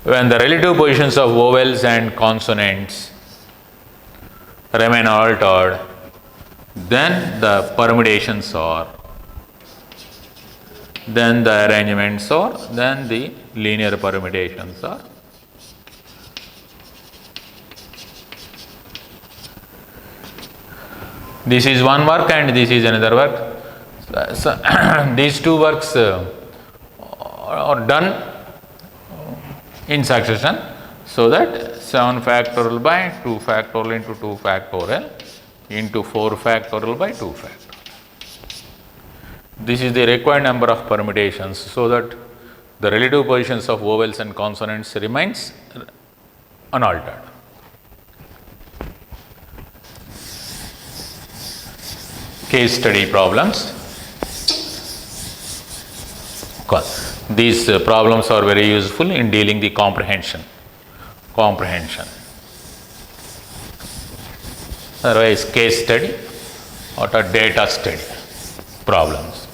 When the relative positions of vowels and consonants remain altered, then the permutations are, then the arrangements are, then the linear permutations are. This is one work and this is another work. So, these two works are done in succession, so that 7 factorial by 2 factorial into 2 factorial into 4 factorial by 2 factorial. This is the required number of permutations, so that the relative positions of vowels and consonants remains unaltered. Case study problems. These problems are very useful in dealing the comprehension. Otherwise, case study or data study problems.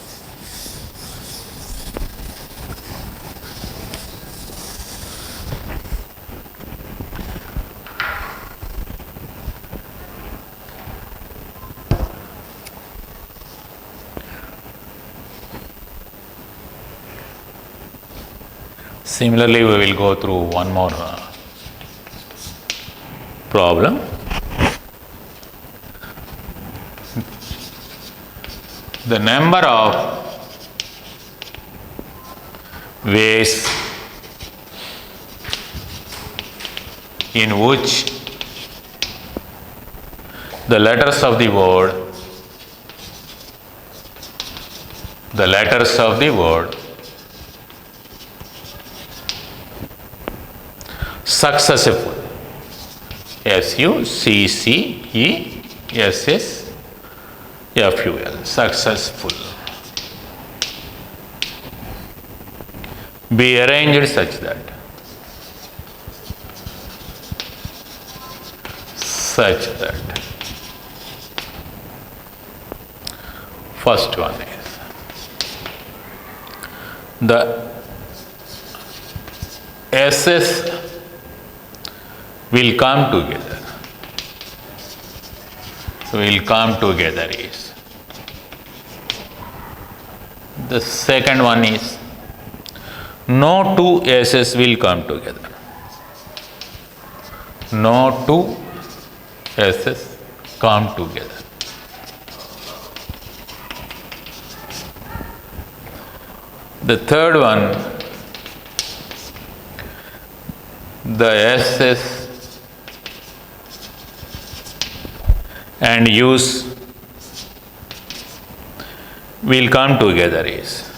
Similarly, we will go through one more problem. The number of ways in which the letters of the word successful, successful, successful, be arranged such that first one is the SS will come together. So, will come together is. The second one is no two S's will come together. No two S's come together. The third one, the S's and U's will come together is.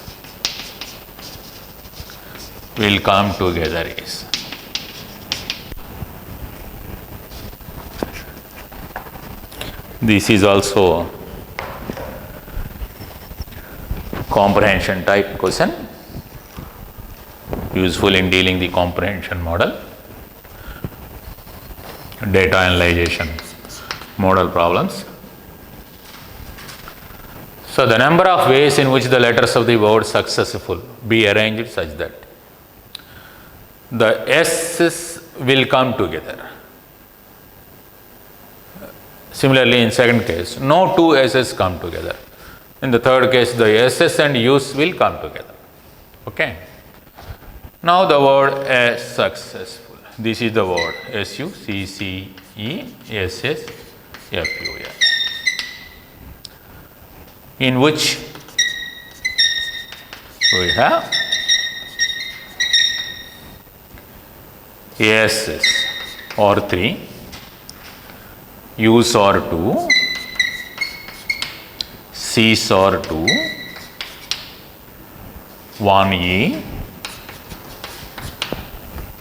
This is also comprehension type question, useful in dealing the comprehension model, data analyzation model problems. So, the number of ways in which the letters of the word successful be arranged such that the S's will come together. Similarly, in second case, no two S's come together. In the third case, the S's and U's will come together. Okay. Now, the word as successful. This is the word SUCCESSFUL, in which we have S's or 3, U's or 2, C's or 2, 1E,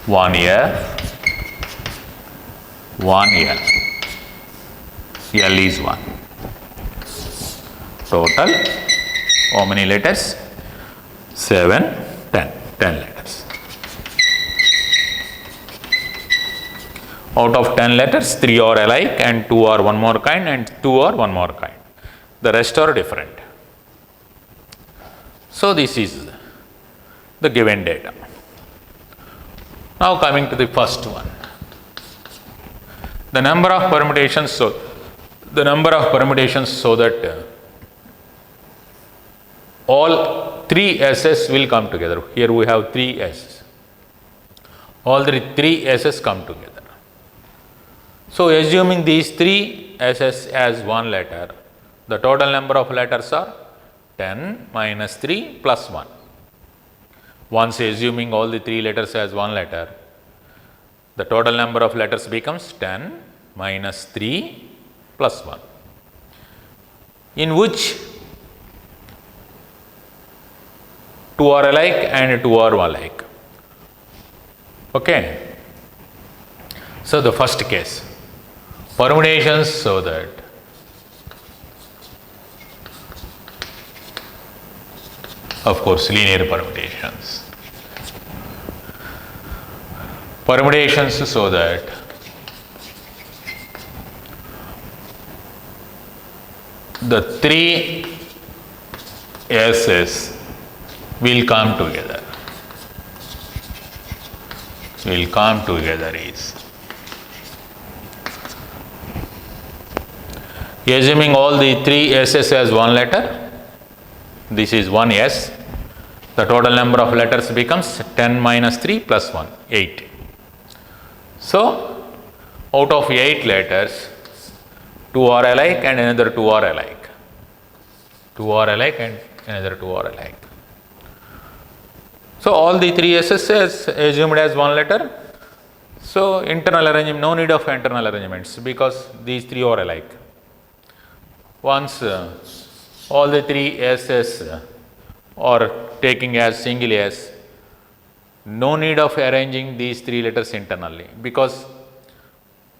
1F, 1L. L is 1. Total, how many letters? 7, 10 letters. Out of 10 letters, 3 are alike and 2 are one more kind and 2 are one more kind. The rest are different. So, this is the given data. Now coming to the first one. The number of permutations, so that all three S's will come together. Here we have three S's. All the three S's come together. So assuming these three S's as one letter, the total number of letters are 10 minus 3 plus 1. Once assuming all the three letters as one letter, the total number of letters becomes 10 minus 3 plus 1, in which 2 are alike and 2 are alike. Okay. So the first case, permutations, so that of course linear permutations. Permutations, so that the three S's will come together. Is assuming all the three S's as one letter, this is one S, the total number of letters becomes 10 minus 3 plus 1, 8. So, out of 8 letters, 2 are alike and another 2 are alike. 2 are alike and another 2 are alike. So, all the three S's is assumed as one letter. So, internal arrangement, no need of internal arrangements because these three are alike. Once all the three S's are taking as single S, no need of arranging these three letters internally, because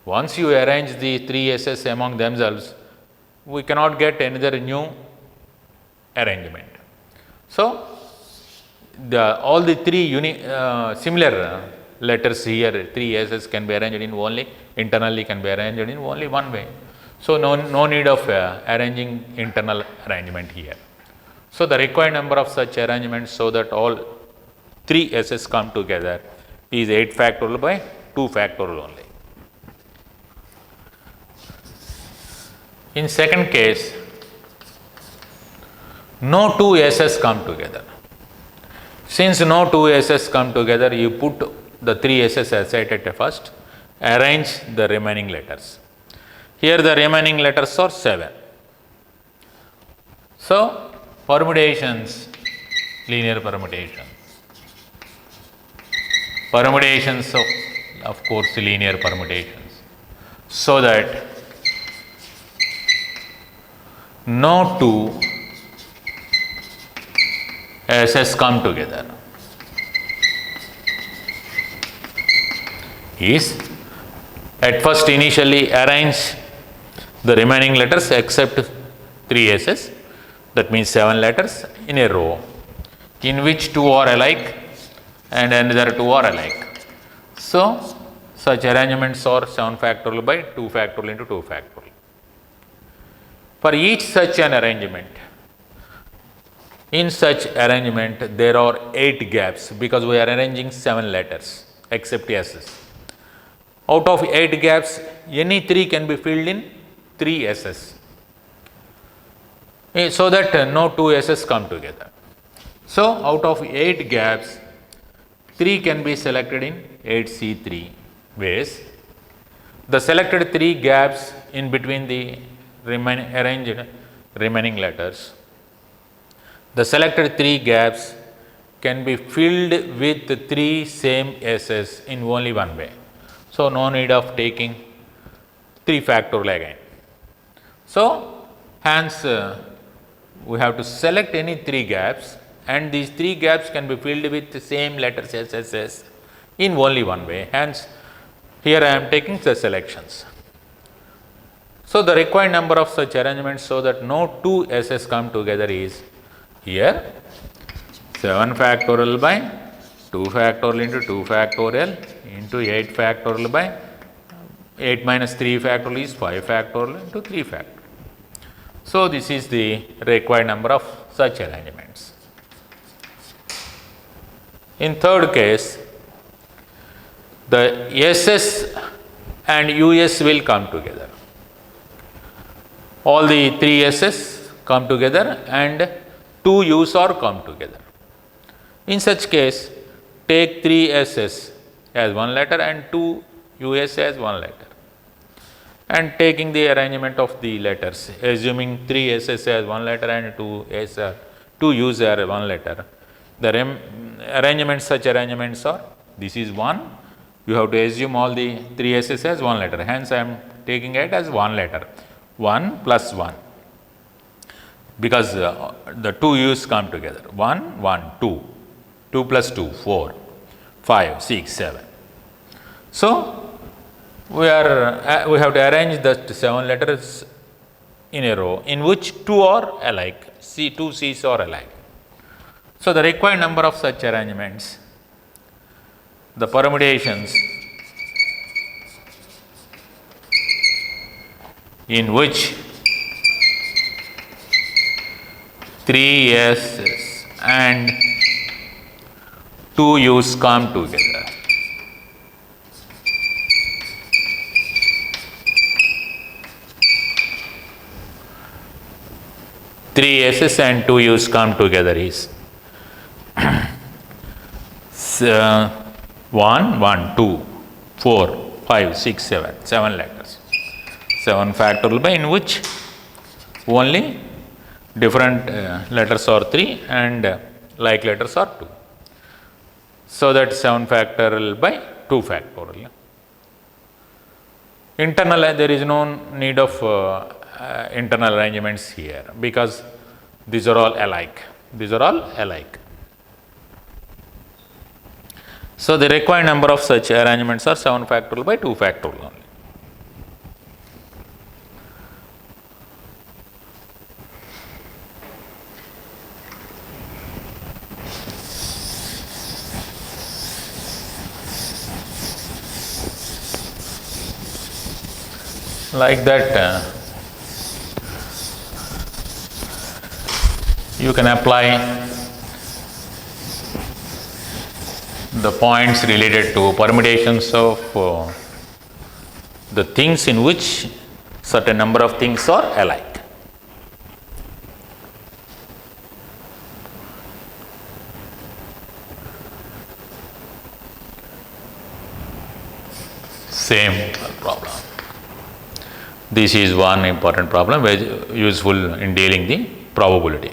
once you arrange the three S's among themselves, we cannot get another new arrangement. So, all the three similar letters here, three S's can be arranged in only, internally can be arranged in only one way. So, no need of arranging internal arrangement here. So, the required number of such arrangements, so that all three S's come together, is 8 factorial by 2 factorial only. In second case, no two S's come together. Since no two S's come together, you put the three S's aside at first, arrange the remaining letters. Here the remaining letters are 7. So, permutations, linear permutations. Permutations of course linear permutations, so that no two S's come together is at first initially arrange the remaining letters except three S's, that means 7 letters in a row, in which 2 are alike and another 2 are alike. So, such arrangements are 7 factorial by 2 factorial into 2 factorial. For each such an arrangement, in such arrangement there are 8 gaps, because we are arranging 7 letters except S's. Out of 8 gaps, any 3 can be filled in 3 S's, so that no 2 S's come together. So, out of 8 gaps, 3 can be selected in 8C3 ways. The selected 3 gaps in between the arranged remaining letters, the selected 3 gaps can be filled with 3 same S's in only one way. So, no need of taking 3 factorial again. So, hence we have to select any 3 gaps, and these 3 gaps can be filled with the same letters S in only one way. Hence, here I am taking the selections. So, the required number of such arrangements, so that no 2 S's come together, is here 7 factorial by 2 factorial into 2 factorial into 8 factorial by 8 minus 3 factorial is 5 factorial into 3 factorial. So, this is the required number of such arrangements. In third case, the SS and US will come together. All the 3 SS come together and 2 U's are come together. In such case, take 3 SS as one letter and 2 US as one letter. And taking the arrangement of the letters, assuming 3 SS as one letter and 2 U's are one letter, the arrangements, such arrangements are, this is 1, you have to assume all the 3 SS as one letter, hence I am taking it as one letter, 1 plus 1, because the 2 U's come together, 1, 1, 2, 2 plus 2, 4, 5, 6, 7. So, we have to arrange the 7 letters in a row in which 2 are alike, 2 C's are alike. So, the required number of such arrangements, the permutations in which 3 S's and 2 U's come together. Three S's and 2 U's come together is 1, 1, 2, 4, 5, 6, 7, 7 letters. 7 factorial by in which only different letters are 3 and like letters are 2. So that 7 factorial by 2 factorial. Internal, there is no need of internal arrangements here because these are all alike. These are all alike. So the required number of such arrangements are 7 factorial by 2 factorial only. Like that, you can apply the points related to permutations of the things in which certain number of things are alike. Same problem. This is one important problem which is useful in dealing the probability.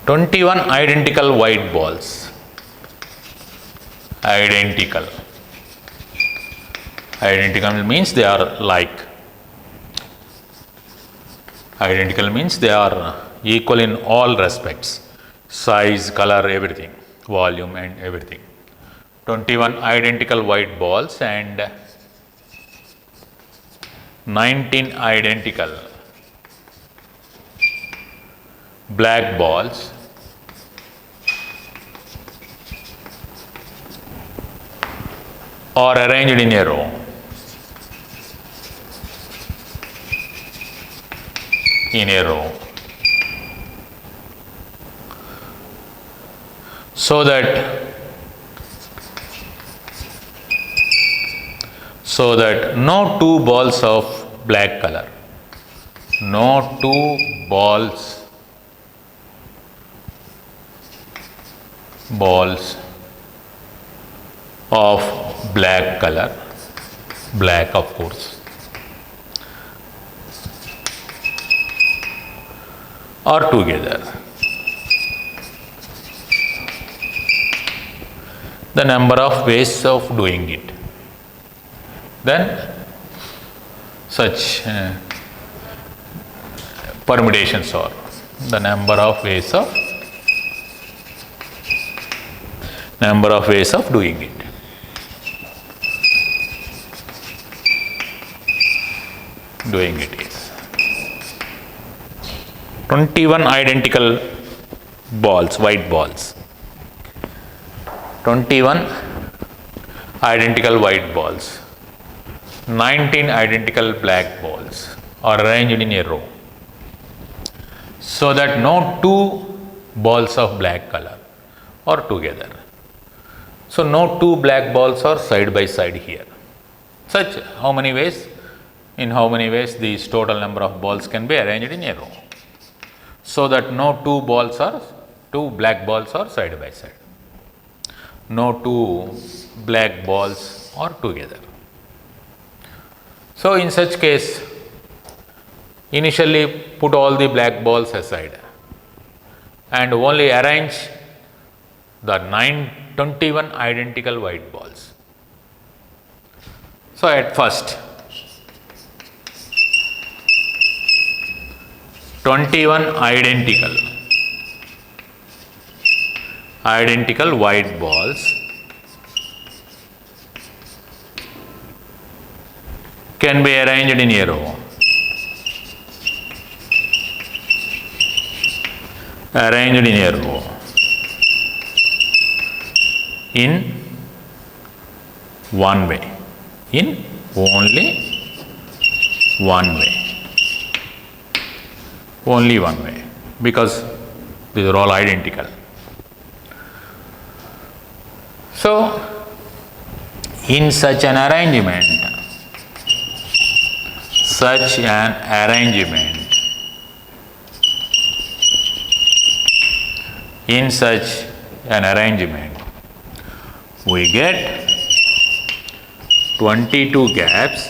21 identical white balls. Identical. Identical means they are like. Identical means they are equal in all respects. Size, color, everything. Volume and everything. 21 identical white balls and 19 identical black balls are arranged in a row. In a row. So that no 2 balls of black color, no 2 balls of black color, black of course, are together. The number of ways of doing it. Then such permutations are the number of ways of doing it. Doing it is 21 identical balls, white balls. 21 identical white balls. 19 identical black balls are arranged in a row, so that no 2 balls of black color are together. So no two black balls are side by side here. Such how many ways? In how many ways these total number of balls can be arranged in a row, so that no two black balls are side by side. No two black balls are together. So in such case, initially put all the black balls aside and only arrange the 21 identical white balls. So at first 21 identical white balls can be arranged in a row. Arranged in a row in one way, in only one way, only one way, because these are all identical. So in such an arrangement, in such an arrangement, we get 22 gaps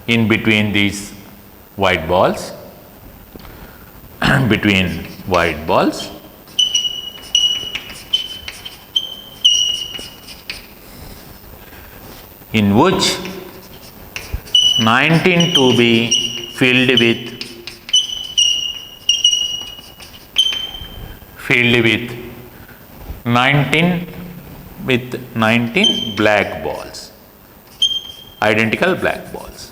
in between these white balls, between white balls, in which 19 to be filled with 19 black balls, identical black balls.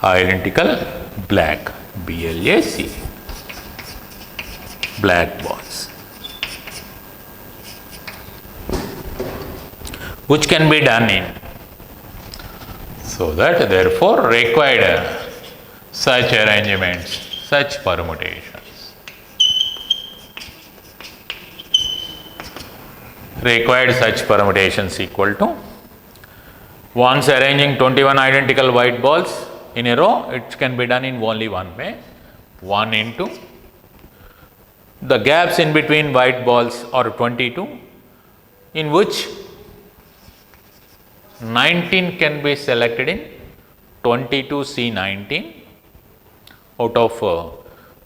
Identical black, BLAC, black balls, which can be done in, so that therefore required such arrangements, such permutations, required such permutations equal to, once arranging 21 identical white balls in a row, it can be done in only one way, 1 into the gaps in between white balls are 22, in which 19 can be selected in 22C19. Out of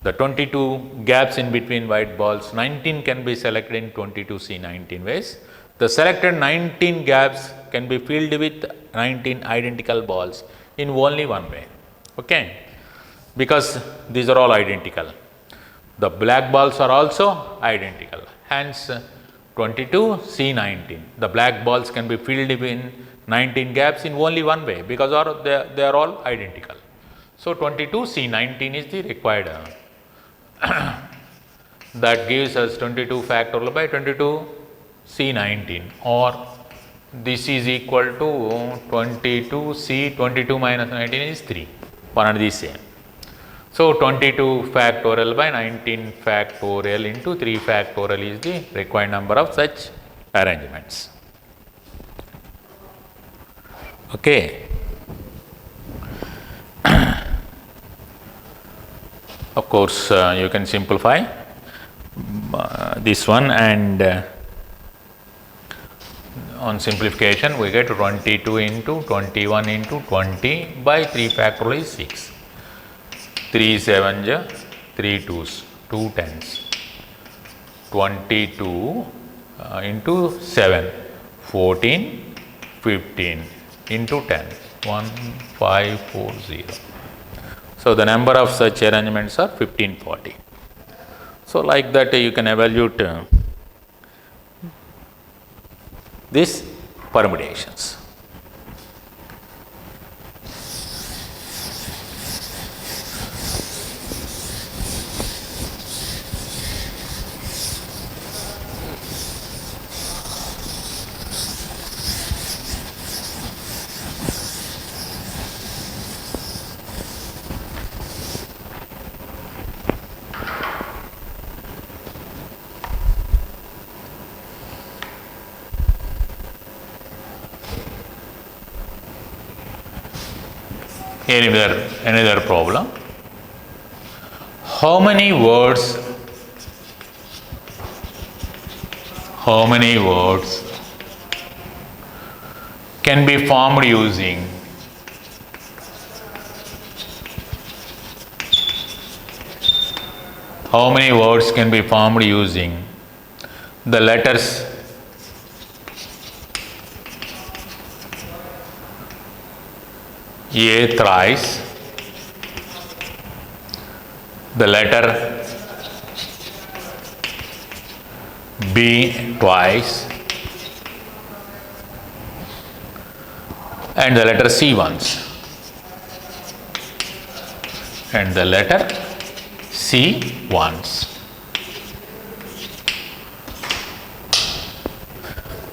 the 22 gaps in between white balls, 19 can be selected in 22C19 ways. The selected 19 gaps can be filled with 19 identical balls in only one way, okay, because these are all identical. The black balls are also identical, hence 22C19. The black balls can be filled in 19 gaps in only one way, because they are all identical. So 22C19 is the required that gives us 22 factorial by 22C19, or this is equal to 22C, 22 minus 19 is 3, one and the same. So 22 factorial by 19 factorial into 3 factorial is the required number of such arrangements. Okay. Of course, you can simplify this one, and on simplification we get 22 into 21 into 20 by 3 factorial is 6. 3 7s, 3 2s, 2 10s, 22 into 7, 14, 15 into 10, 1540. So the number of such arrangements are 1540. So like that you can evaluate these permutations. Another problem. How many words can be formed using the letters A thrice, the letter B twice, and the letter C once, and the letter C once.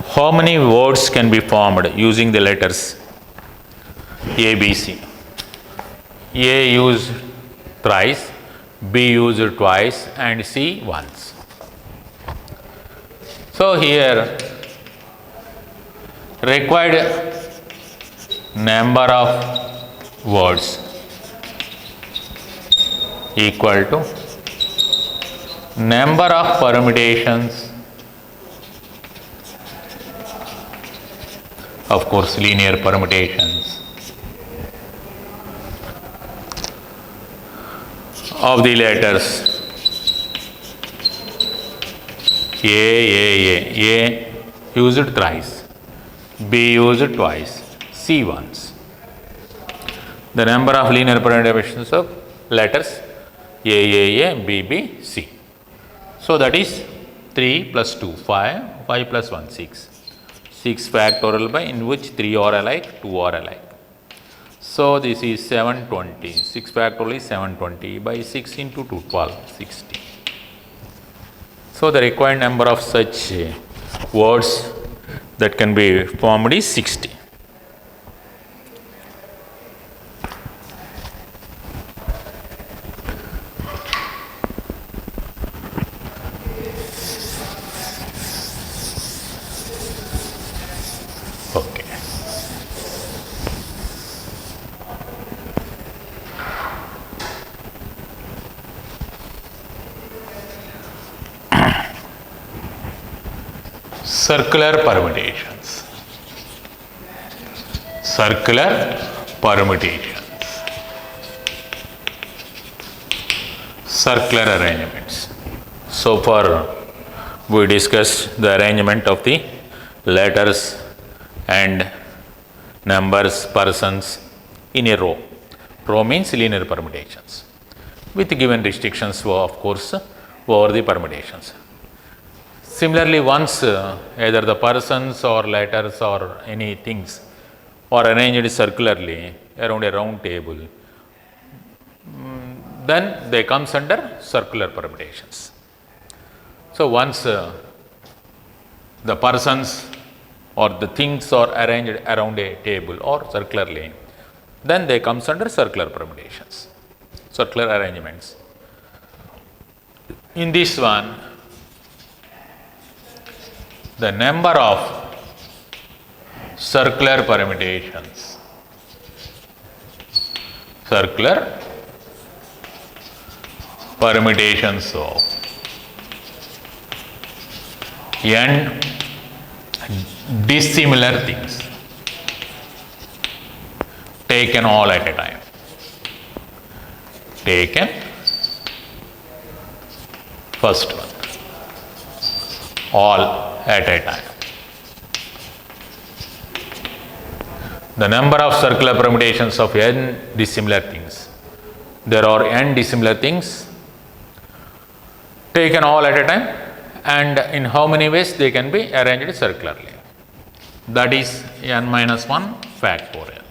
How many words can be formed using the letters A, B, C? A used thrice, B used twice, and C once. So here required number of words equal to number of permutations, of course linear permutations, of the letters A used thrice, B used twice, C once. The number of linear permutations of letters A, B, B, C. So that is 3 plus 2, 5, 5 plus 1, 6. 6 factorial by in which 3 are alike, 2 are alike. So this is 720. 6 factorial is 720 by 6 into 2, 12, 60. So the required number of such words that can be formed is 60. Okay. Circular permutations. Circular arrangements. So far we discussed the arrangement of the letters and numbers, persons in a row. Row means linear permutations with given restrictions, of course, over the permutations. Similarly, once either the persons or letters or any things are arranged circularly around a round table, then they comes under circular permutations. So once the persons or the things are arranged around a table or circularly, then they comes under circular permutations, circular arrangements. In this one, the number of circular permutations of n dissimilar things taken all at a time. Taken first one, all at a time. The number of circular permutations of n dissimilar things. There are n dissimilar things taken all at a time, and in how many ways they can be arranged circularly. That is n minus 1 factorial.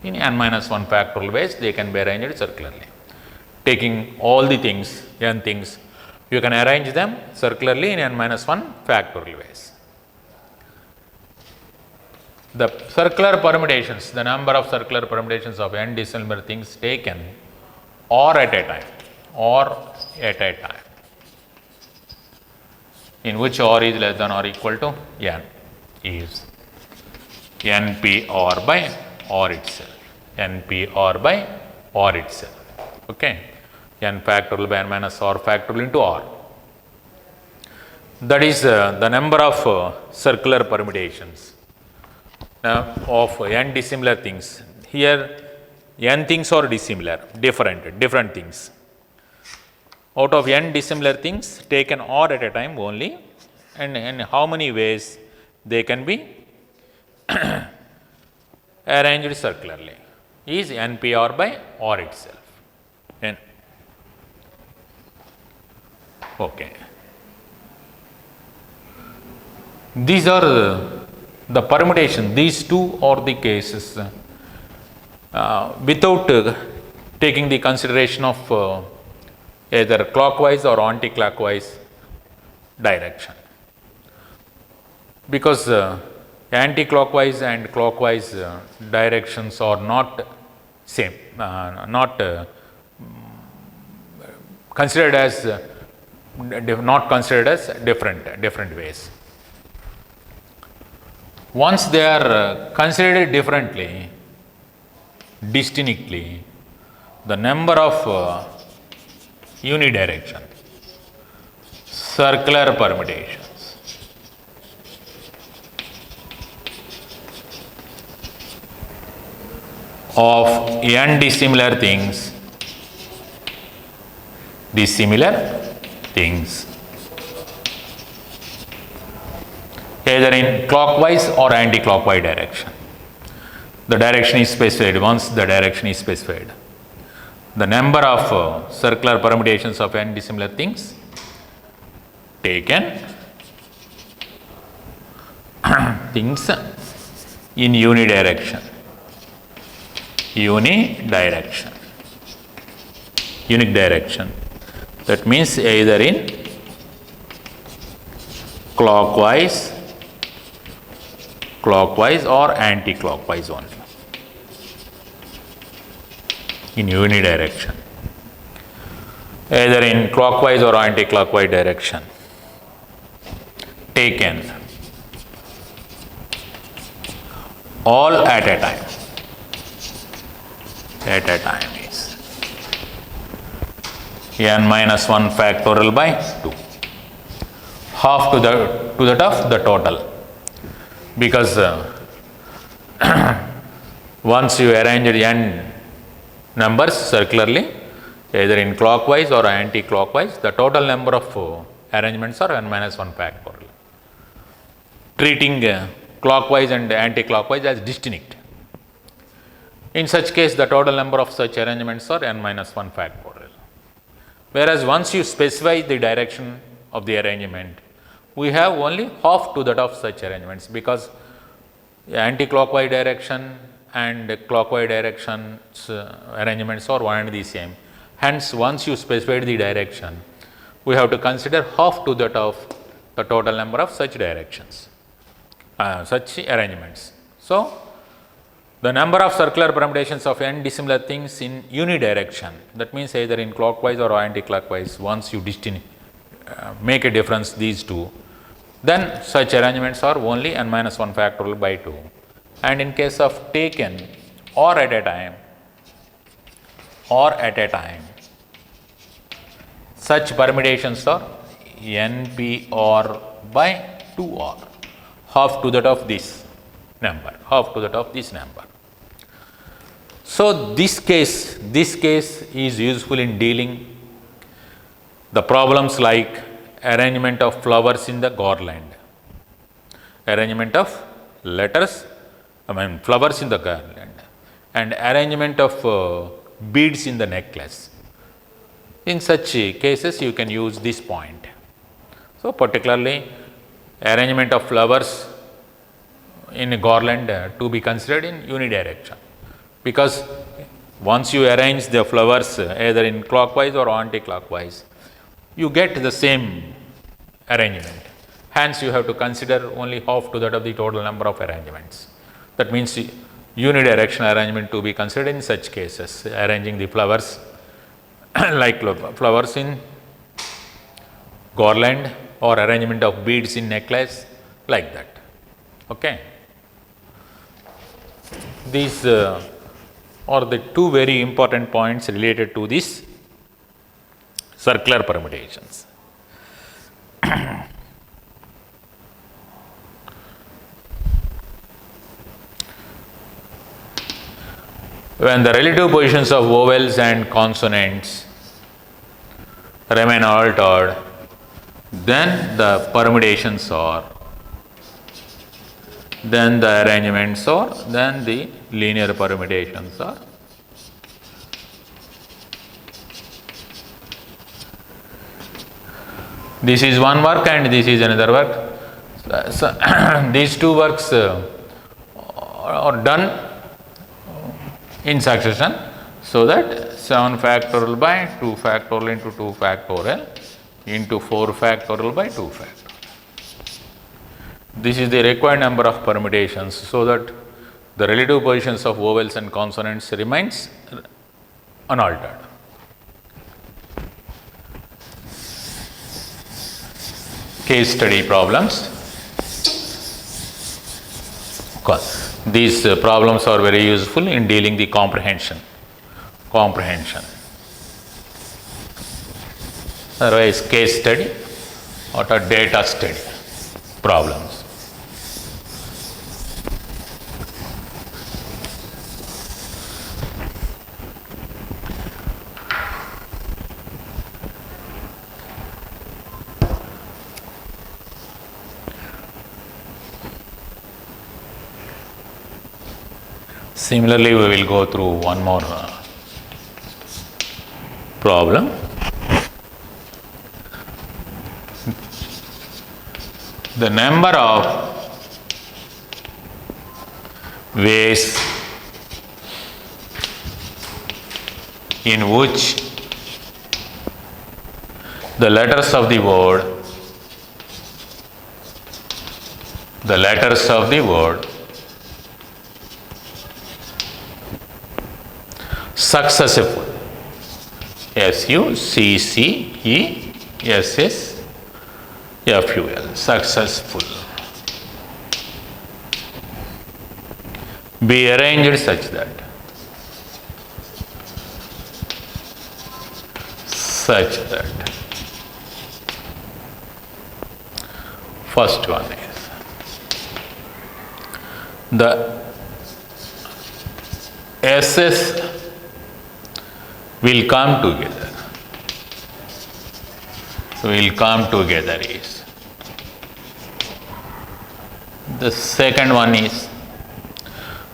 In n minus 1 factorial ways they can be arranged circularly. Taking all the things, n things, you can arrange them circularly in n minus 1 factorial ways. The circular permutations, the number of circular permutations of n dissimilar things taken or at a time, in which r is less than or equal to n, is np r by r itself. NP_r by r itself. Okay, n factorial by n minus r factorial into r. That is the number of circular permutations of n dissimilar things. Here n things are dissimilar, different things. Out of n dissimilar things, take an r at a time only, and in how many ways they can be arranged circularly is NP_r by r itself. Okay. These are the permutation. These two are the cases without taking the consideration of either clockwise or anti-clockwise direction, because anti-clockwise and clockwise directions are not same, not considered as different ways. Once they are considered differently, distinctly, the number of unidirection circular permutations of n dissimilar things either in clockwise or anti-clockwise direction. The direction is specified. Once the direction is specified, the number of circular permutations of n dissimilar things taken things in unidirection, unique direction. That means either in clockwise or anti-clockwise only, in unidirection, either in clockwise or anti-clockwise direction, taken all at a time. At a time is n minus 1 factorial by 2, half to that of the total, because once you arrange n numbers circularly, either in clockwise or anti-clockwise, the total number of arrangements are n minus 1 factorial, treating clockwise and anti-clockwise as distinct. In such case, the total number of such arrangements are n minus 1 factorial. Whereas once you specify the direction of the arrangement, we have only half to that of such arrangements, because anti-clockwise direction and clockwise directions arrangements are one and the same. Hence, once you specify the direction, we have to consider half to that of the total number of such directions, such arrangements. So, the number of circular permutations of n dissimilar things in unidirection, that means either in clockwise or anti-clockwise, once you make a difference these two, then such arrangements are only n minus 1 factorial by 2. And in case of taken or at a time, such permutations are NP_r by 2r, half to that of this number, So this case is useful in dealing the problems like arrangement of flowers in the garland, arrangement of flowers in the garland, and arrangement of beads in the necklace. In such cases, you can use this point. So particularly arrangement of flowers in a garland to be considered in unidirection, because once you arrange the flowers either in clockwise or anti-clockwise, you get the same arrangement. Hence, you have to consider only half to that of the total number of arrangements. That means unidirectional arrangement to be considered in such cases, arranging the flowers like flowers in garland or arrangement of beads in necklace, like that. Okay. These are the two very important points related to these circular permutations. When the relative positions of vowels and consonants remain altered, then the permutations are, then the arrangements are, then the linear permutations are. This is one work and this is another work. So, these two works are done in succession, so that 7 factorial by 2 factorial into 2 factorial into 4 factorial by 2 factorial. This is the required number of permutations, so that the relative positions of vowels and consonants remains unaltered. Case study problems. These problems are very useful in dealing the comprehension. Otherwise, case study or a data study problems. Similarly, we will go through one more problem. The number of ways in which the letters of the word successful, successful, successful, be arranged such that first one is the SS will come together. So, will come together is. The second one is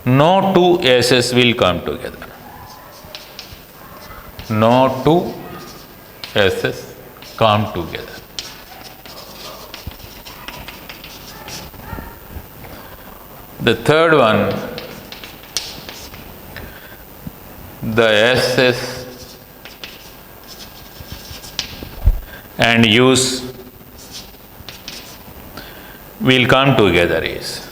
no two S's will come together. No two S's come together. The third one, the S's and U's will come together is.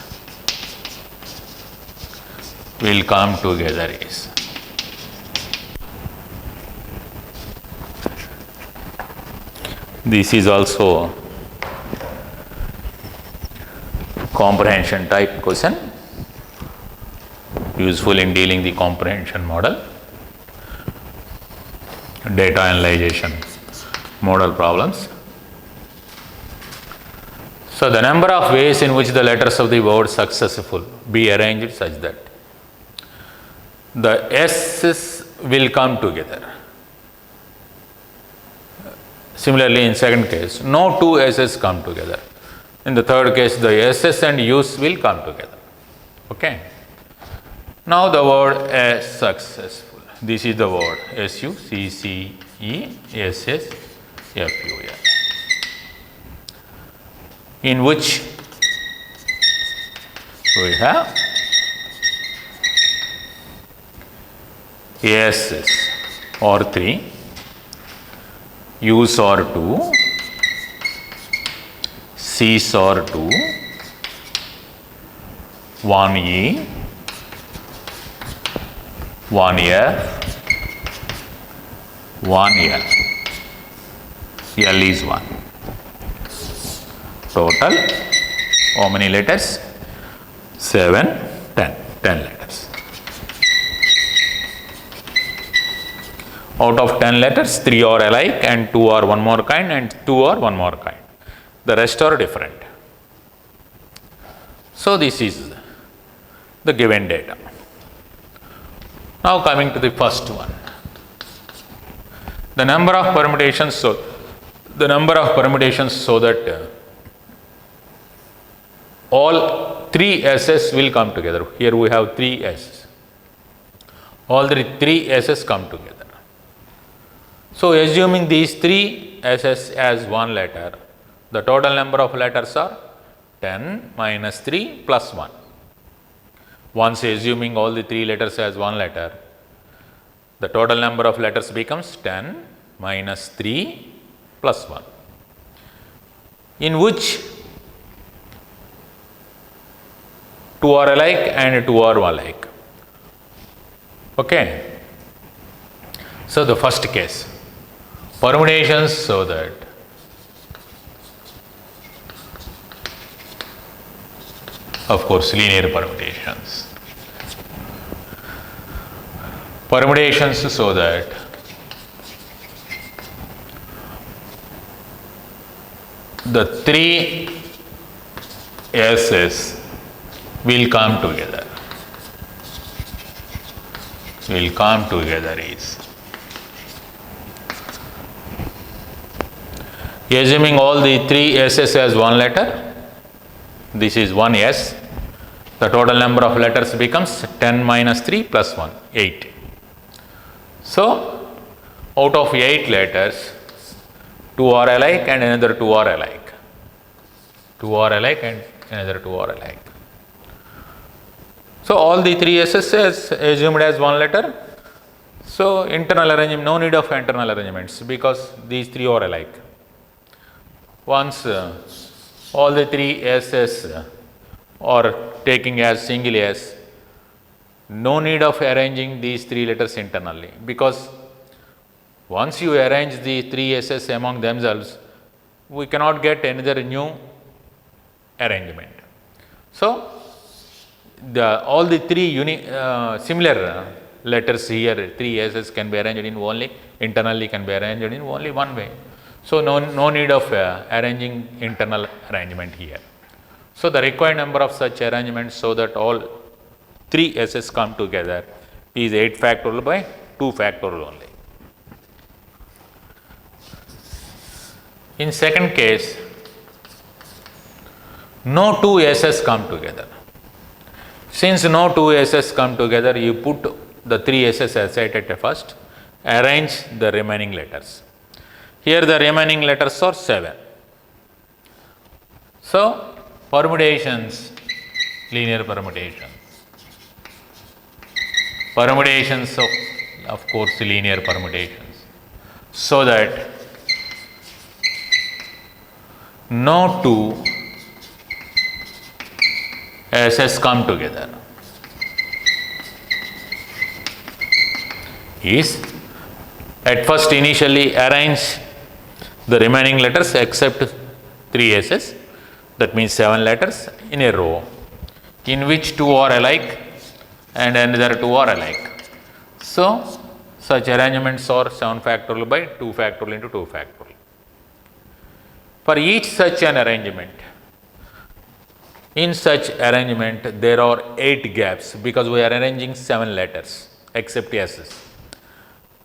This is also comprehension type question, useful in dealing the comprehension model, data analyzation model problems. So, the number of ways in which the letters of the word successful be arranged such that the S's will come together. Similarly, in second case, no two S's come together. In the third case, the S's and U's will come together. Okay. Now, the word as successful. This is the word SUCCESSFUL, in which we have S's or 3, U's or 2, C's or 2, 1E, 1F, 1L. L is 1. Total, how many letters? 7, 10 letters. Out of 10 letters, 3 are alike and 2 are one more kind and 2 are one more kind. The rest are different. So this is the given data. Now coming to the first one. The number of permutations, so that all 3 S's will come together. Here we have 3 S's. All the 3 S's come together. So assuming these 3 S's as one letter, the total number of letters are 10 minus 3 plus 1. Once assuming all the 3 letters as one letter, the total number of letters becomes 10 minus 3 plus 1, in which 2 are alike and 2 are alike. Okay. So the first case, permutations, so that of course linear permutations. Permutations, so that the 3 S's will come together. Is assuming all the 3 S's as one letter, this is one S. The total number of letters becomes 10 minus 3 plus 1, 8. So, out of 8 letters, 2 are alike and another 2 are alike. 2 are alike and another 2 are alike. So, all the 3 S's is assumed as one letter. So, internal arrangement, no need of internal arrangements because these 3 are alike. Once all the 3 S's are taking as single S, no need of arranging these 3 letters internally, because once you arrange the 3 S's among themselves, we cannot get another new arrangement. So, all the 3 similar letters here, 3 S's can be arranged in only, internally can be arranged in only one way. So, no need of arranging internal arrangement here. So, the required number of such arrangements, so that all 3 S's come together, is 8 factorial by 2 factorial only. In second case, no 2 S's come together. Since no 2 S's come together, you put the 3 S's aside at first, arrange the remaining letters. Here the remaining letters are 7. So, permutations, linear permutations. Permutations of course linear permutations, so that no 2 S's come together is at first initially arrange the remaining letters except 3 S's, that means 7 letters in a row, in which 2 are alike and another 2 are alike. So, such arrangements are 7 factorial by 2 factorial into 2 factorial. For each such an arrangement, in such arrangement there are 8 gaps, because we are arranging 7 letters except S's.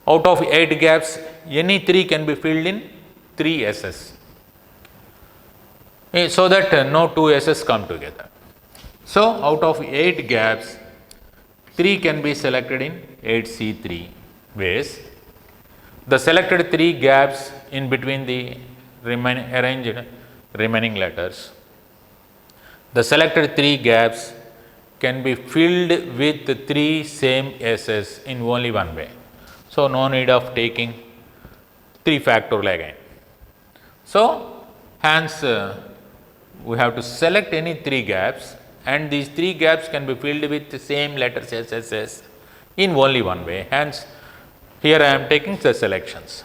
Out of 8 gaps, any 3 can be filled in 3 S's, so that no 2 S's come together. So, out of 8 gaps, 3 can be selected in 8C3 ways. The selected 3 gaps in between the arranged remaining letters, the selected 3 gaps can be filled with 3 same S's in only one way. So, no need of taking 3 factorial again. So, hence we have to select any 3 gaps, and these 3 gaps can be filled with the same letters S in only one way. Hence, here I am taking the selections.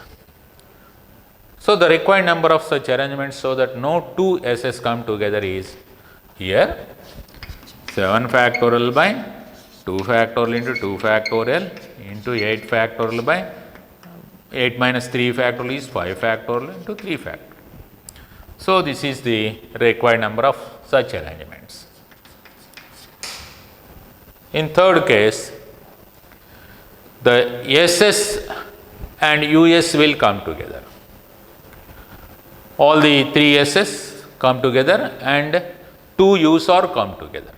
So, the required number of such arrangements, so that no 2 S's come together, is here 7 factorial by 2 factorial into 2 factorial into 8 factorial by 8 minus 3 factorial is 5 factorial into 3 factorial. So, this is the required number of such arrangements. In third case, the SS and US will come together. All the 3 SS come together and 2 U's are come together.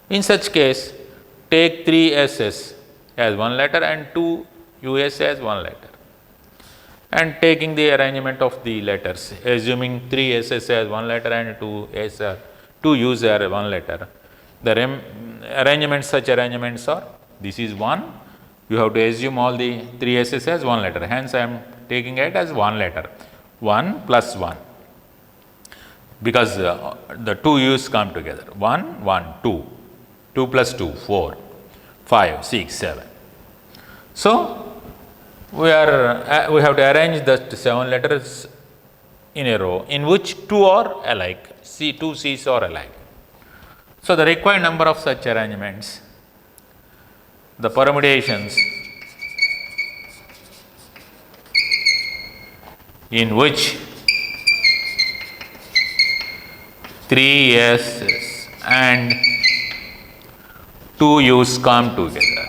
In such case, take 3 SS as one letter and 2 US as one letter, and taking the arrangement of the letters, assuming 3 SS as one letter and 2 U's are one letter, the arrangements, such arrangements are, this is 1, you have to assume all the 3 SS as one letter, hence I am taking it as one letter, 1 plus 1, because the 2 U's come together, 1, 1, 2, 2 plus 2, 4, 5, 6, 7. So, we have to arrange the 7 letters in a row in which 2 are alike, two C's are alike. So, the required number of such arrangements, the permutations in which 3 S's and 2 U's come together.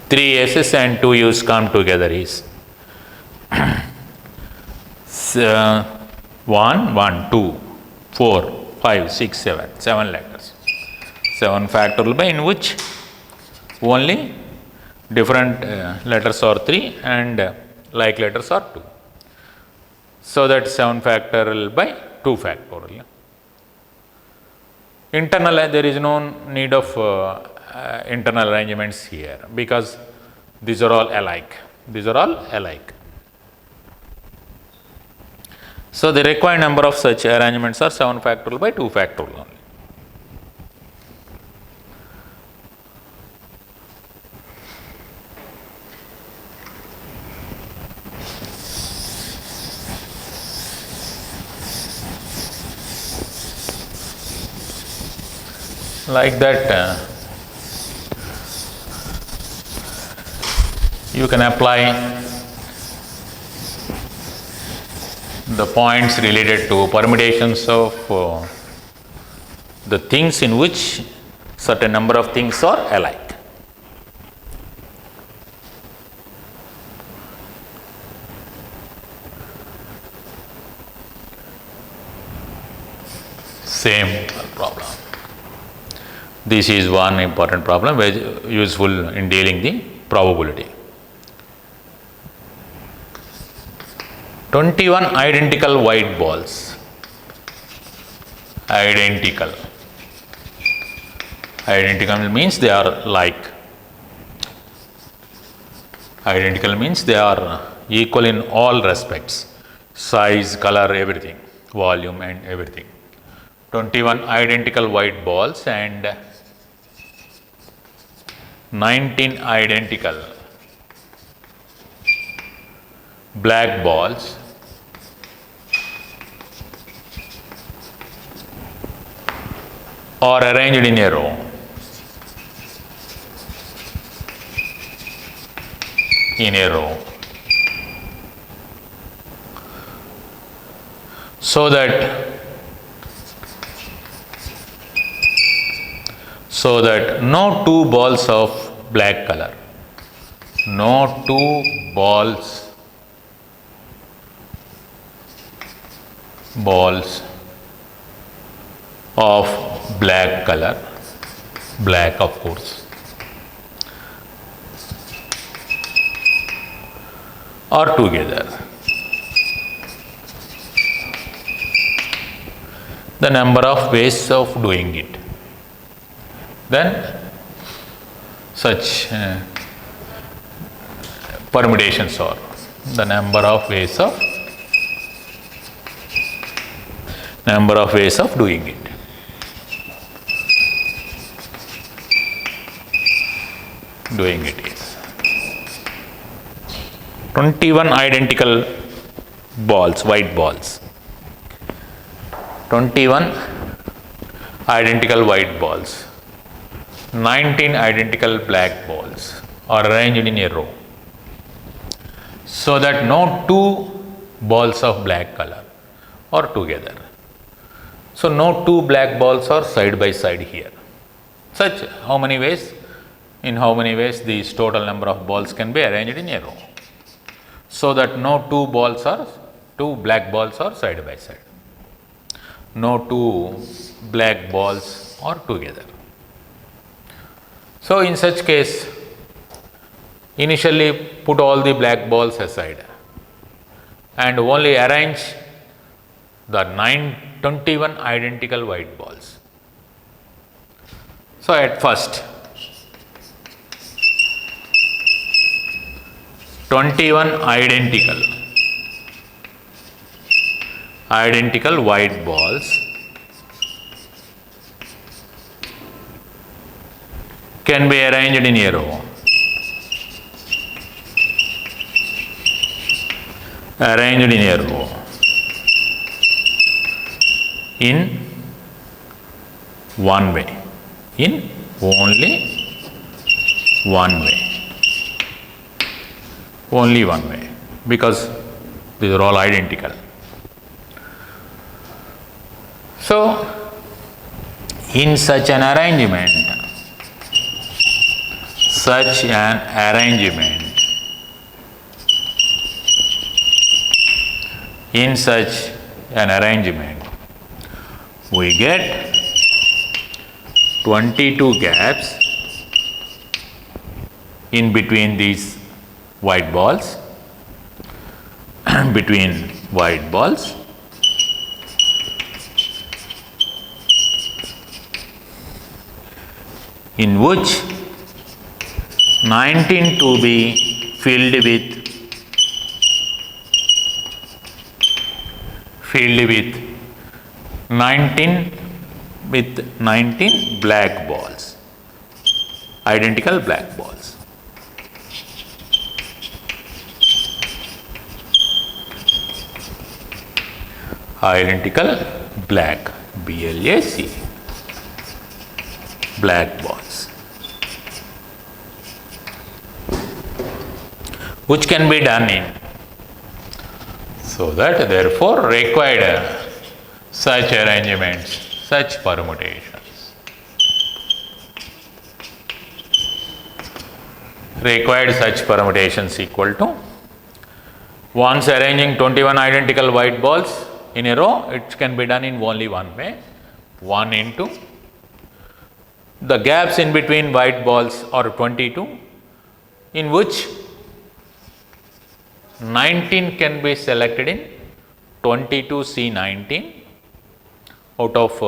Three S's and 2 U's come together is 1, 1, 2, 4, 5, 6, 7, 7 letters. 7 factorial by in which only different letters are 3 and like letters are 2. So, that 7 factorial by 2 factorial. Internal, there is no need of internal arrangements here, because these are all alike. These are all alike. So, the required number of such arrangements are 7 factorial by 2 factorial only. Like that, you can apply the points related to permutations of the things in which certain number of things are alike. Same problem. This is one important problem, very useful in dealing the probability. 21 identical white balls. Identical. Identical means they are like. Identical means they are equal in all respects. Size, color, everything. Volume and everything. 21 identical white balls and 19 identical black balls are arranged in a row. In a row. So that no two balls of black color, no two balls of black color, black of course, are together. The number of ways of doing it. Then such permutations are the number of ways of doing it. Doing it is 21 identical balls, white balls. 21 identical white balls, 19 identical black balls are arranged in a row, so that no two balls of black color are together. So no two black balls are side by side here. Such how many ways? In how many ways these total number of balls can be arranged in a row, so that no two black balls are side by side. No two black balls are together. So in such case, initially put all the black balls aside and only arrange the 21 identical white balls. So at first, 21 identical white balls can be arranged in a row. Arranged in a row in one way, in only one way. Only one way, because these are all identical. So, in such an arrangement, we get 22 gaps in between these white balls, in which 19 to be filled with 19 black balls, identical black balls. Identical black, BLAC, black balls, which can be done in, so that therefore required such arrangements, such permutations. Required such permutations equal to, once arranging 21 identical white balls in a row, it can be done in only one way. 1 into the gaps in between white balls are 22, in which 19 can be selected in 22C19. Out of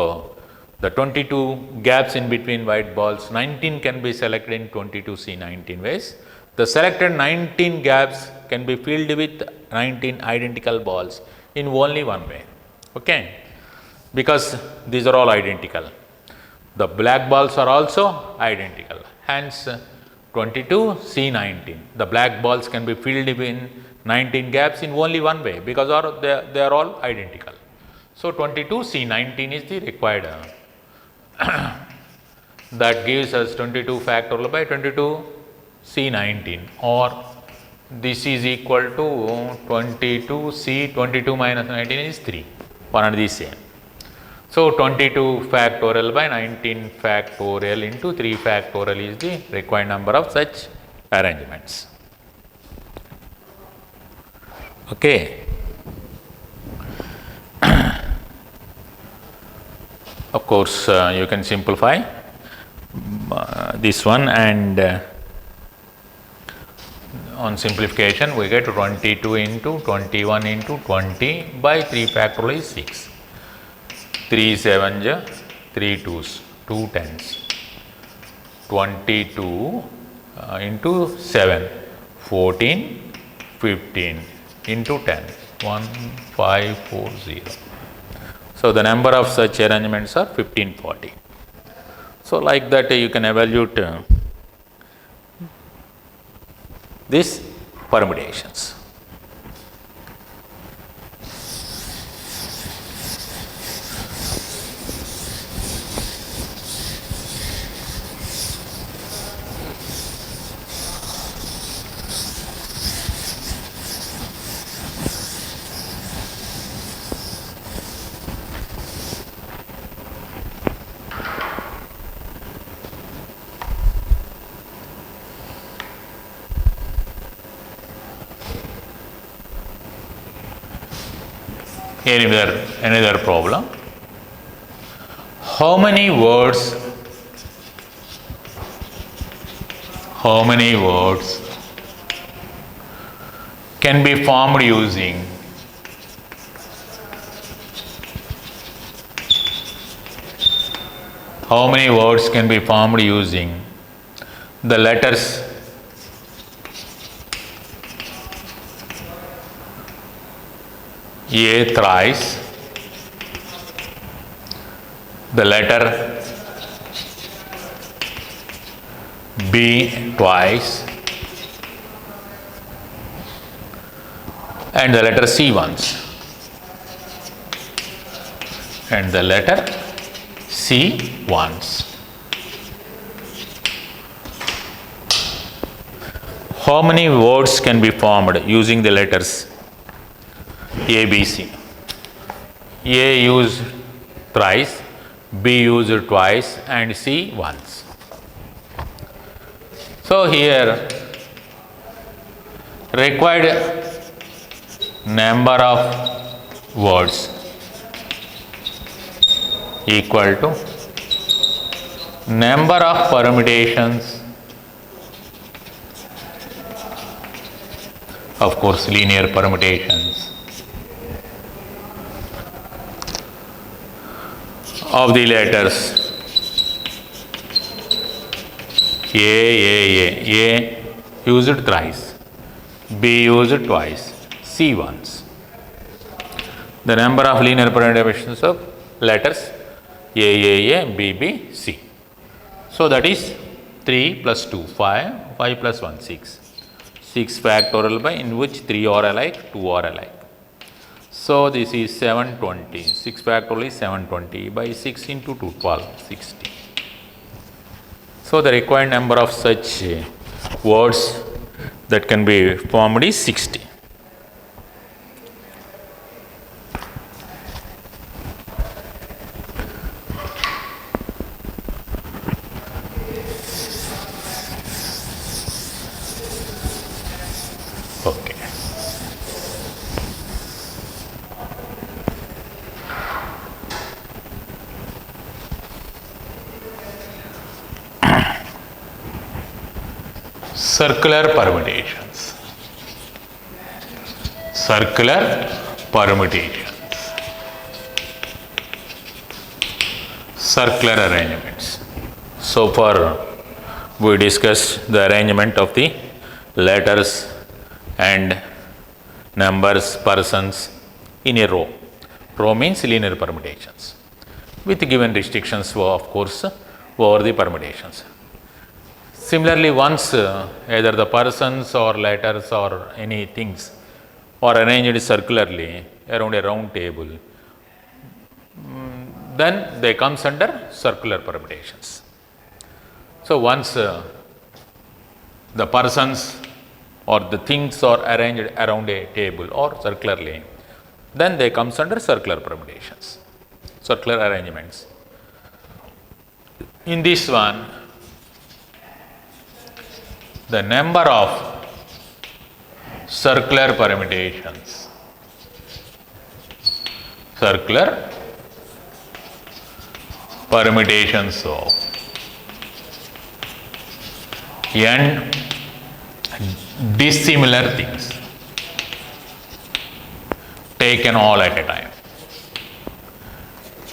the 22 gaps in between white balls, 19 can be selected in 22C19 ways. The selected 19 gaps can be filled with 19 identical balls in only one way, okay, because these are all identical. The black balls are also identical, hence 22C19. The black balls can be filled in 19 gaps in only one way, because they are all identical. So 22C19 is the required that gives us 22 factorial by 22C19, or this is equal to 22C, 22 minus 19 is 3, one and the same. So 22 factorial by 19 factorial into 3 factorial is the required number of such arrangements. Okay. Of course, you can simplify this one, and on simplification we get 22 into 21 into 20 by 3 factorial is 6. 3 7s, 3 2s, 2 10s. 22 into 7, 14, 15 into 10, 1540. So the number of such arrangements are 1540. So like that you can evaluate these permutations. Another problem. How many words can be formed using the letters A thrice, the letter B twice, and the letter C once, and the letter C once. How many words can be formed using the letters A, B, C? A used thrice, B used twice, and C once. So here required number of words equal to number of permutations, of course linear permutations, of the letters A used thrice, B used twice, C once. The number of linear permutations of letters A, B, C. So that is 3 plus 2, 5, 5 plus 1, 6. 6 factorial by in which 3 are alike, 2 are alike. So this is 720. 6 factorial is 720 by 6 into 2, 12, 60. So the required number of such words that can be formed is 60. Okay. Circular permutations. Circular arrangements. So far we discussed the arrangement of the letters and numbers, persons in a row. Row means linear permutations with given restrictions, of course, over the permutations. Similarly, once either the persons or letters or any things are arranged circularly around a round table, then they comes under circular permutations. So once the persons or the things are arranged around a table or circularly, then they comes under circular permutations, circular arrangements. In this one, the number of circular permutations of n dissimilar things taken all at a time.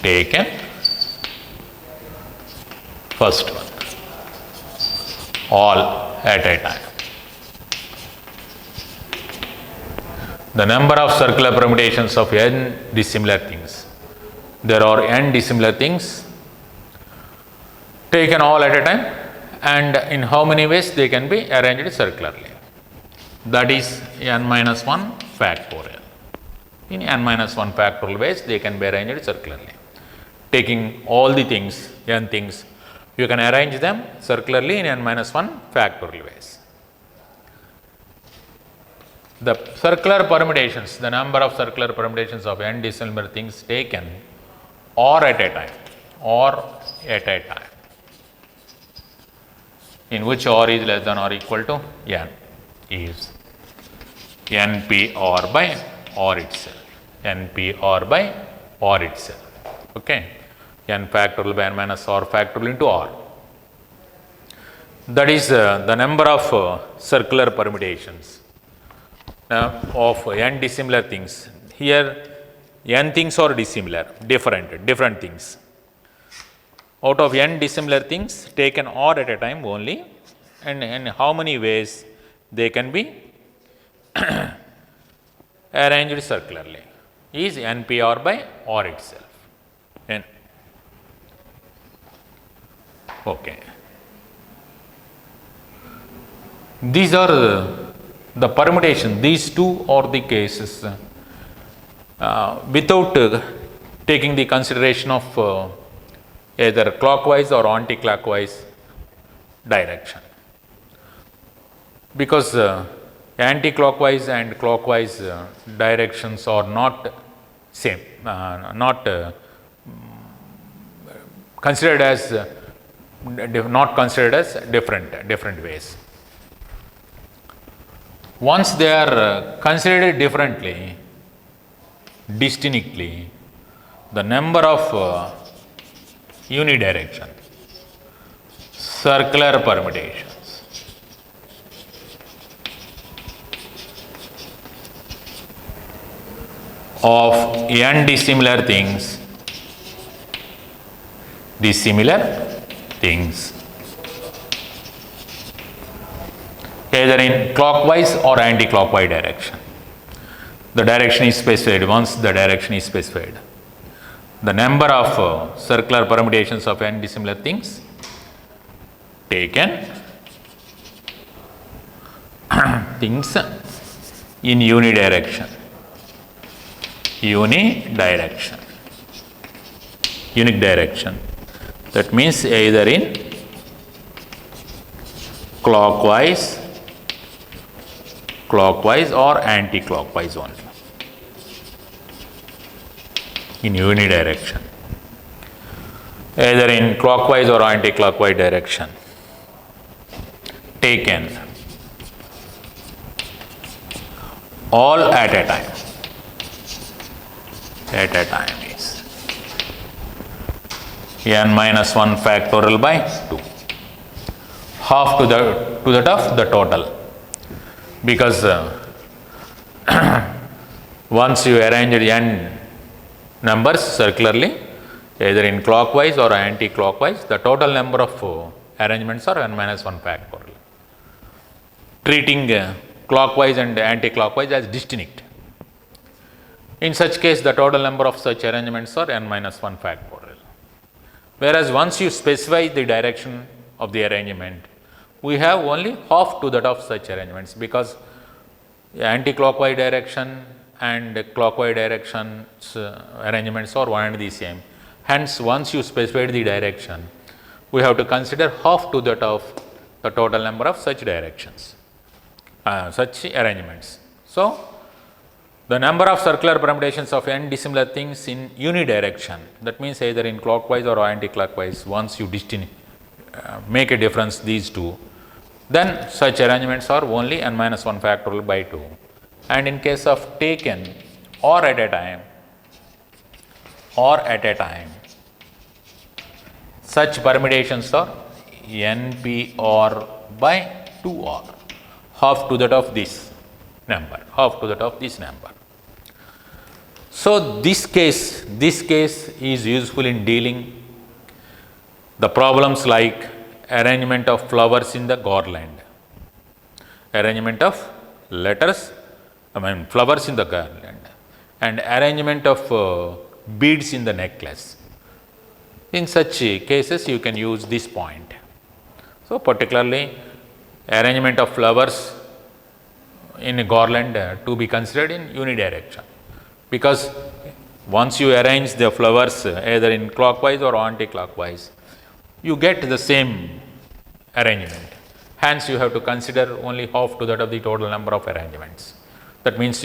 Taken first one, all at a time. The number of circular permutations of n dissimilar things. There are n dissimilar things taken all at a time, and in how many ways they can be arranged circularly. That is n minus 1 factorial. In n minus 1 factorial ways they can be arranged circularly. Taking all the things, n things, you can arrange them circularly in n minus 1 factorial ways. The circular permutations, the number of circular permutations of n dissimilar things taken or at a time, in which r is less than or equal to n, is np r by r itself. NP_r by r itself. Okay, n factorial by n minus r factorial into r. That is the number of circular permutations of n dissimilar things. Here n things are dissimilar, different things. Out of n dissimilar things, take an r at a time only, and in how many ways they can be arranged circularly is NP_r by r itself. Okay. These are the permutation. These two are the cases without taking the consideration of either clockwise or anti-clockwise direction, because anti-clockwise and clockwise directions are not same, not considered as different ways. Once they are considered differently, distinctly, the number of unidirection circular permutations of n dissimilar things either in clockwise or anti-clockwise direction. The direction is specified. Once the direction is specified, the number of circular permutations of n dissimilar things taken things in unidirection. Unique direction. That means either in clockwise or anti-clockwise only. In unidirection, either in clockwise or anti-clockwise direction, taken all at a time. At a time is n minus 1 factorial by 2, half to that of the total, because once you arrange n numbers circularly, either in clockwise or anti-clockwise, the total number of arrangements are n minus 1 factorial, treating clockwise and anti-clockwise as distinct. In such case, the total number of such arrangements are n minus 1 factorial. Whereas once you specify the direction of the arrangement, we have only half to that of such arrangements, because anti-clockwise direction and clockwise directions arrangements are one and the same. Hence, once you specify the direction, we have to consider half to that of the total number of such directions, such arrangements. So, the number of circular permutations of n dissimilar things in unidirection, that means either in clockwise or anti-clockwise, once you make a difference these two, then such arrangements are only n minus 1 factorial by 2. And in case of taken or at a time, such permutations are NP_r by 2r, half to that of this number, So this case is useful in dealing the problems like arrangement of flowers in the garland, arrangement of flowers in the garland, and arrangement of beads in the necklace. In such cases, you can use this point. So particularly arrangement of flowers in a garland to be considered in unidirection, because once you arrange the flowers either in clockwise or anti-clockwise, you get the same arrangement. Hence, you have to consider only half to that of the total number of arrangements. That means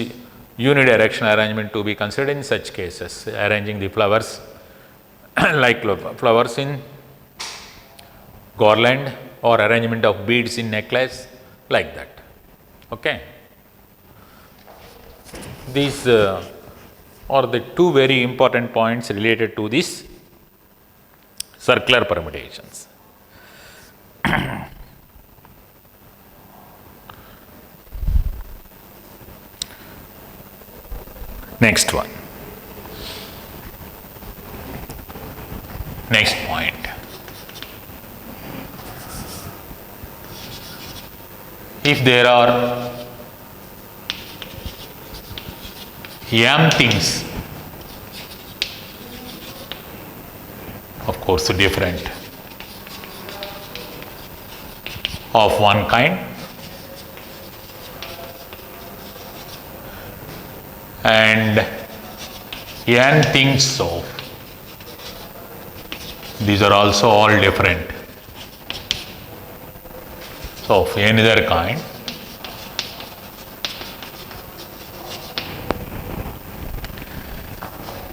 unidirectional arrangement to be considered in such cases, arranging the flowers like flowers in garland or arrangement of beads in necklace, like that. Okay. These are are the two very important points related to this circular permutations. Next one. Next point. If there are m things, of course different, of one kind, and n things of, these are also all different, so of another kind,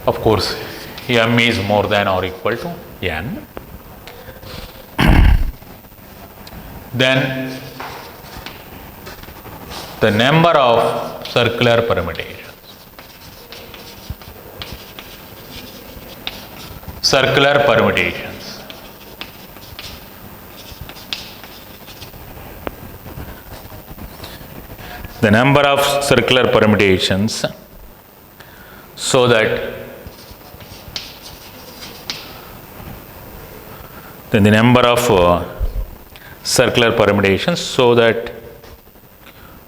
of course m is more than or equal to n, then the number of circular permutations. Circular permutations. The number of circular permutations, so that then the number of circular permutations, so that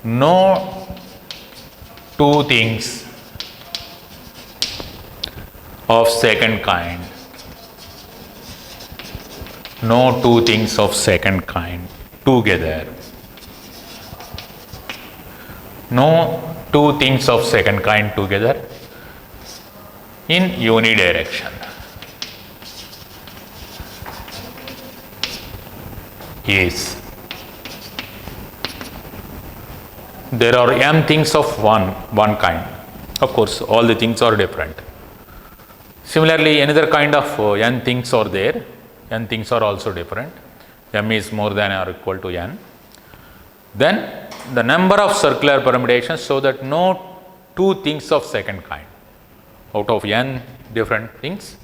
no two things of second kind, no two things of second kind together, no two things of second kind together in unidirection. Yes, there are m things of one kind. Of course, all the things are different. Similarly, another kind of n things are there. N things are also different. M is more than or equal to n. Then the number of circular permutations, so that no two things of second kind out of n different things,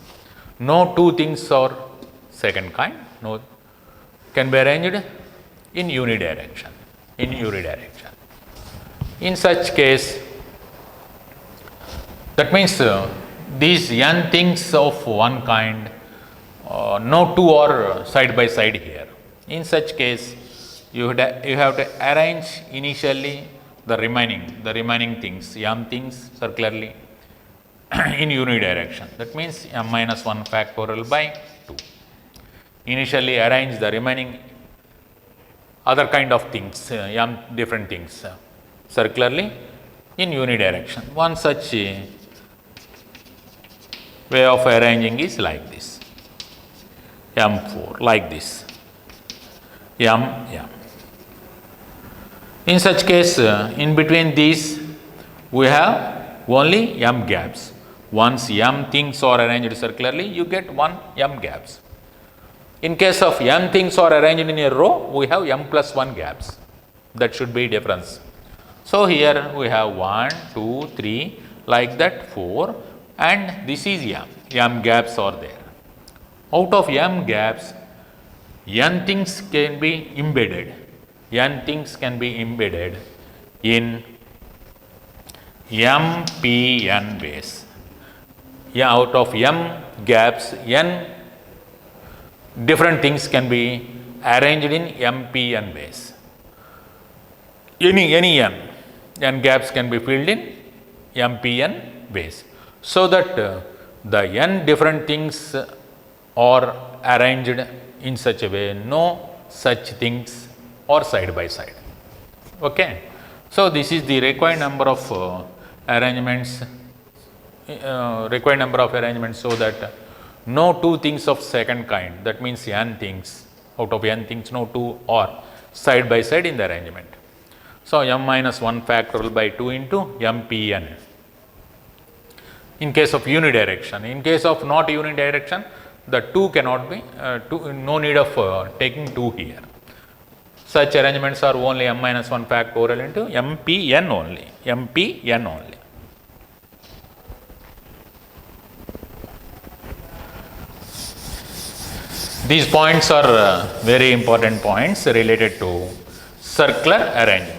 no two things are second kind, no, can be arranged in unidirection. In unidirection. In such case, that means these n things of one kind, no two are side by side here. In such case, you have to arrange initially the remaining things, m things circularly in unidirection. That means m minus 1 factorial by 2. Initially arrange the remaining other kind of things, m different things circularly in unidirection. One such way of arranging is like this, m4, like this, m. In such case, in between these we have only m gaps. Once m things are arranged circularly, you get one m gaps. In case of m things are arranged in a row, we have m plus 1 gaps. That should be difference. So here we have 1, 2, 3, like that 4, and this is m gaps are there. Out of m gaps, n things can be embedded. N things can be embedded in MPN base. Yeah, out of m gaps, n different things can be arranged in MPN base. Any n gaps can be filled in MPN base, so that the n different things are arranged in such a way, no such things are side by side. Okay. So this is the required number of arrangements, so that no two things of second kind, that means n things, out of n things no two are side by side in the arrangement. So m minus 1 factorial by 2 into MPN in case of unidirection. In case of not unidirection, the 2 cannot be, no need of taking 2 here. Such arrangements are only m minus 1 factorial into MPN only, MPN only. These points are very important points related to circular arrangement.